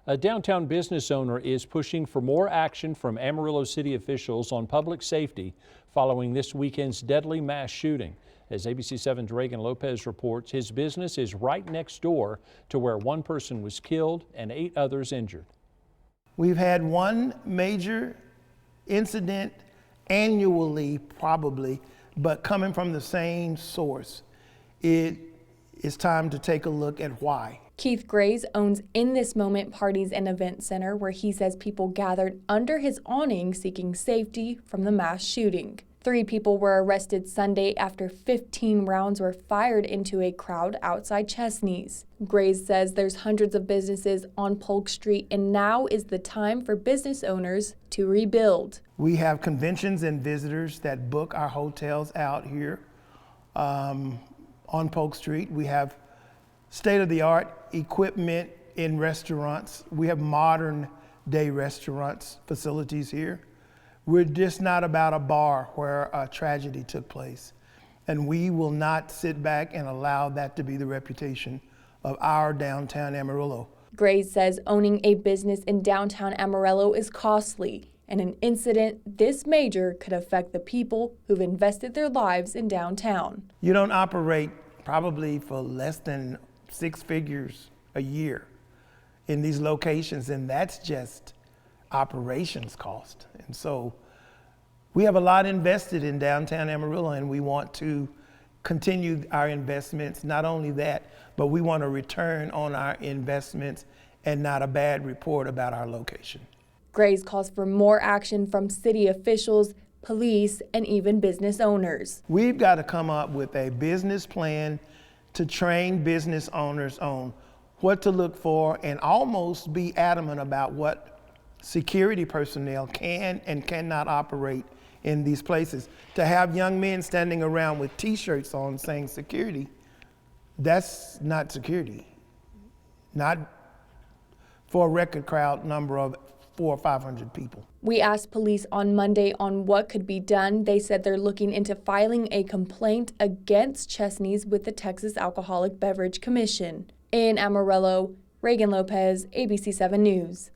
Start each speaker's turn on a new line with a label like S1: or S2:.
S1: A downtown business owner is pushing for more action from Amarillo city officials on public safety following this weekend's deadly mass shooting. As ABC7's Reagan Lopez reports, his business is right next door to where one person was killed and 8 others injured.
S2: We've had one major incident annually, probably, but coming from the same source. It is time to take a look at why.
S3: Keith Grays owns In This Moment Parties and Event Center, where he says people gathered under his awning seeking safety from the mass shooting. 3 people were arrested Sunday after 15 rounds were fired into a crowd outside Chesney's. Grays says there's hundreds of businesses on Polk Street, and now is the time for business owners to rebuild.
S2: We have conventions and visitors that book our hotels out here on Polk Street. We have state-of-the-art equipment in restaurants. We have modern day restaurants facilities here. We're just not about a bar where a tragedy took place. And we will not sit back and allow that to be the reputation of our downtown Amarillo.
S3: Grays says owning a business in downtown Amarillo is costly, and an incident this major could affect the people who've invested their lives in downtown.
S2: You don't operate probably for less than 6 figures a year in these locations, and that's just operations cost. And so we have a lot invested in downtown Amarillo, and we want to continue our investments. Not only that, but we want a return on our investments and not a bad report about our location.
S3: Grays calls for more action from city officials, police, and even business owners.
S2: We've got to come up with a business plan to train business owners on what to look for and almost be adamant about what security personnel can and cannot operate in these places. To have young men standing around with t-shirts on saying security, that's not security. Not for a record crowd number of 400 or 500 people.
S3: We asked police on Monday on what could be done. They said they're looking into filing a complaint against Chesney's with the Texas Alcoholic Beverage Commission. In Amarillo, Reagan Lopez, ABC7 News.